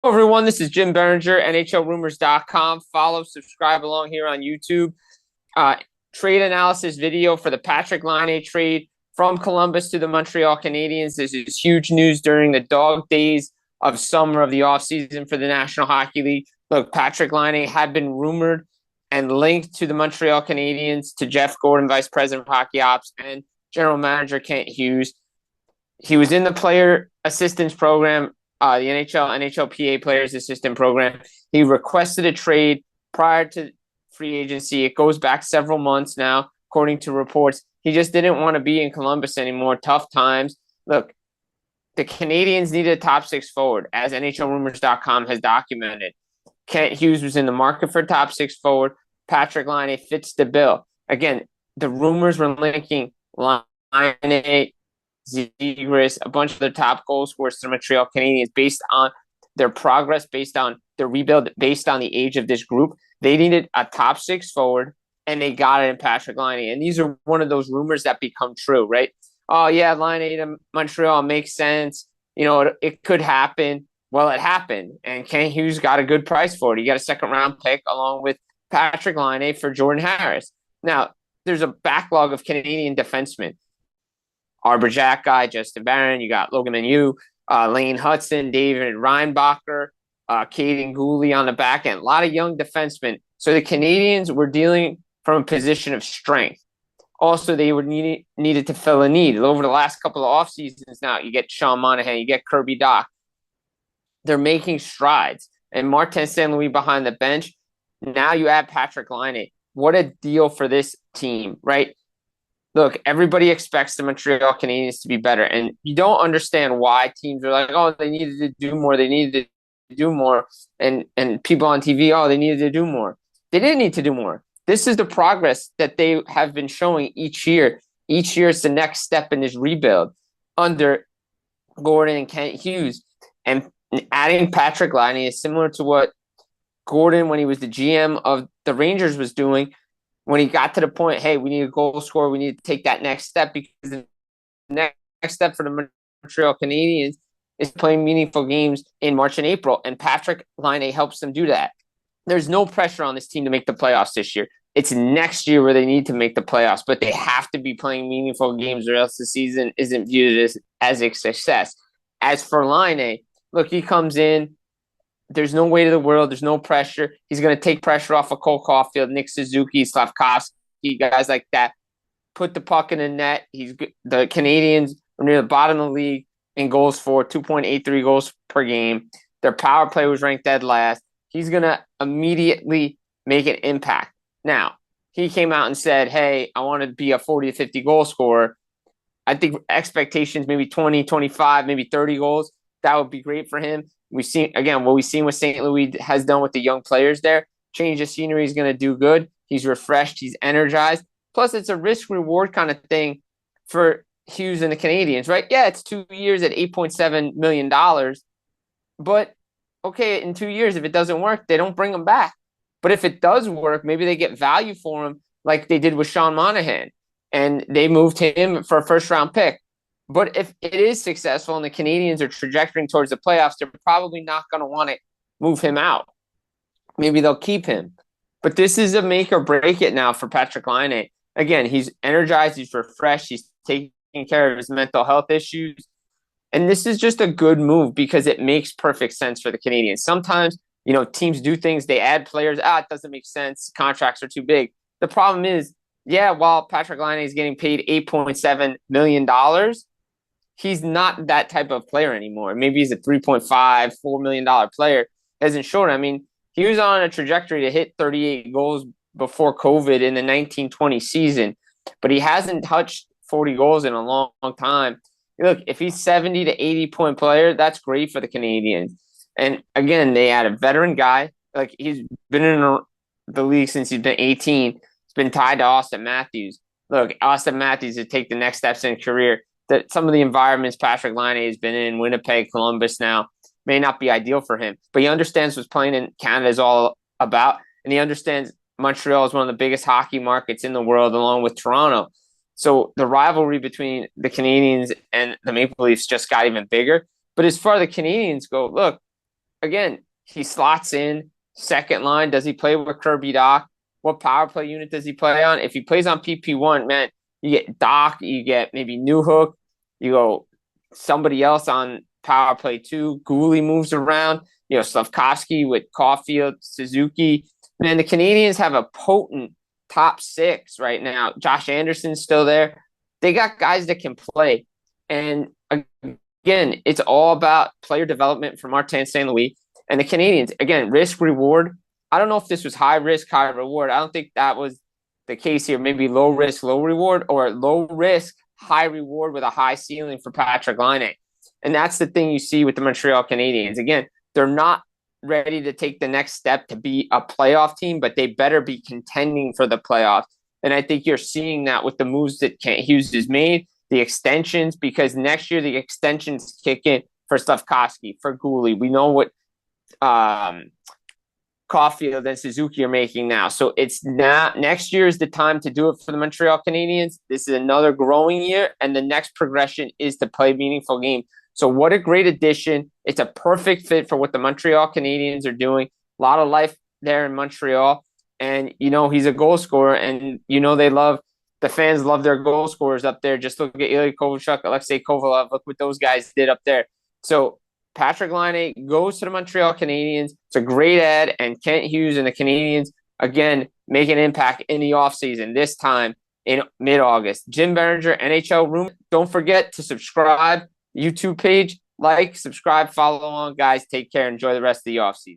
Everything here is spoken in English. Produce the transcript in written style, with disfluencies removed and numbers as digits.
Hello, everyone. This is Jim Biringer, NHLRumors.com. Follow, subscribe along here on YouTube. Uh, Trade analysis video for the Patrik Laine trade from Columbus to the Montreal Canadiens. This is huge news during the dog days of summer of the offseason for the National Hockey League. Look, Patrik Laine had been rumored and linked to the Montreal Canadiens, to Jeff Gordon, Vice President of Hockey Ops, and General Manager Kent Hughes. He was in the player assistance program, the NHLPA Players Assistant Program. He requested a trade prior to free agency. It goes back several months now, according to reports. He just didn't want to be in Columbus anymore. Tough times. Look, the Canadiens needed a top six forward, as NHLRumors.com has documented. Kent Hughes was in the market for top six forward. Patrik Laine fits the bill. Again, the rumors were linking Laine, Zegras, a bunch of the top goal scorers to the Montreal Canadiens based on their progress, based on their rebuild, based on the age of this group. They needed a top six forward, and they got it in Patrik Laine. And these are one of those rumors that become true, right? Oh, yeah, Laine to Montreal makes sense. You know, it could happen. Well, it happened, and Kent Hughes got a good price for it. He got a second-round pick along with Patrik Laine for Jordan Harris. Now, there's a backlog of Canadian defensemen. Arbor Jack guy, Justin Barron. You got Logan Manu, Lane Hudson, David Reinbacher, Caden Gooley on the back end. A lot of young defensemen. So the Canadiens were dealing from a position of strength. Also, they were needed to fill a need. Over the last couple of off seasons now, you get Sean Monahan, you get Kirby Dach. They're making strides. And Martin St. Louis behind the bench. Now you add Patrik Laine. What a deal for this team, right? Look, everybody expects the Montreal Canadiens to be better, and you don't understand why teams are like, oh, they needed to do more, and people on TV, oh, they needed to do more. They didn't need to do more. This is the progress that they have been showing each year. Each year is the next step in this rebuild under Gordon and Kent Hughes. And adding Patrik Laine is similar to what Gordon, when he was the GM of the Rangers, was doing when he got to the point, hey, we need a goal scorer. We need to take that next step, because the next step for the Montreal Canadiens is playing meaningful games in March and April, and Patrik Laine helps them do that. There's no pressure on this team to make the playoffs this year. It's next year where they need to make the playoffs, but they have to be playing meaningful games, or else the season isn't viewed as a success. As for Laine, look, he comes in. There's no weight of the world. There's no pressure. He's going to take pressure off of Cole Caulfield, Nick Suzuki, Slavkovsky, guys like that. Put the puck in the net. The Canadiens are near the bottom of the league in goals for, 2.83 goals per game. Their power play was ranked dead last. He's going to immediately make an impact. Now, he came out and said, hey, I want to be a 40 to 50 goal scorer. I think expectations, maybe 20, 25, maybe 30 goals. That would be great for him. We've seen, again, what we've seen what St. Louis has done with the young players there. Change of scenery is going to do good. He's refreshed. He's energized. Plus, it's a risk-reward kind of thing for Hughes and the Canadiens, right? Yeah, it's 2 years at $8.7 million. But, okay, in 2 years, if it doesn't work, they don't bring him back. But if it does work, maybe they get value for him like they did with Sean Monahan, and they moved him for a first-round pick. But if it is successful and the Canadiens are trajectorying towards the playoffs, they're probably not going to want to move him out. Maybe they'll keep him. But this is a make or break it now for Patrik Laine. Again, he's energized, he's refreshed, he's taking care of his mental health issues. And this is just a good move because it makes perfect sense for the Canadiens. Sometimes, teams do things, they add players, it doesn't make sense, contracts are too big. The problem is, yeah, while Patrik Laine is getting paid $8.7 million, he's not that type of player anymore. Maybe he's a $3.5-4 million player. Hasn't shown. I mean, he was on a trajectory to hit 38 goals before COVID in the 1920 season, but he hasn't touched 40 goals in a long, long time. Look, if he's 70 to 80-point player, that's great for the Canadiens. And again, they had a veteran guy. Like, he's been in the league since he's been 18. He's been tied to Austin Matthews. Look, Austin Matthews to take the next steps in his career. That some of the environments Patrik Laine has been in, Winnipeg, Columbus now, may not be ideal for him. But he understands what playing in Canada is all about, and he understands Montreal is one of the biggest hockey markets in the world, along with Toronto. So the rivalry between the Canadiens and the Maple Leafs just got even bigger. But as far as the Canadiens go, look, again, he slots in second line. Does he play with Kirby Dach? What power play unit does he play on? If he plays on PP1, man, you get Dach, you get maybe Newhook, you go somebody else on power play 2. Gooley moves around, Slavkovsky with Caulfield, Suzuki. Man, the Canadiens have a potent top 6 right now. Josh Anderson's still there. They got guys that can play. And again, it's all about player development for Martin St. Louis. And the Canadiens, again, risk reward. I don't know if this was high risk, high reward. I don't think that was the case here. Maybe low risk, low reward, or low risk, high reward with a high ceiling for Patrik Laine. And that's the thing you see with the Montreal Canadiens. Again, they're not ready to take the next step to be a playoff team, but they better be contending for the playoffs. And I think you're seeing that with the moves that Kent Hughes has made, the extensions, because next year the extensions kick in for Slavkovsky, for Gooley. We know what Caulfield and Suzuki are making now. So it's not, next year is the time to do it for the Montreal Canadiens. This is another growing year, and the next progression is to play meaningful games. So what a great addition. It's a perfect fit for what the Montreal Canadiens are doing. A lot of life there in Montreal. And, he's a goal scorer, and, the fans love their goal scorers up there. Just look at Ilya Kovalchuk, Alexei Kovalev. Look what those guys did up there. So Patrik Laine goes to the Montreal Canadiens. It's a great ad, and Kent Hughes and the Canadiens, again, make an impact in the offseason, this time in mid-August. Jim Biringer, NHL Room. Don't forget to subscribe, YouTube page, subscribe, follow along. Guys, take care. Enjoy the rest of the offseason.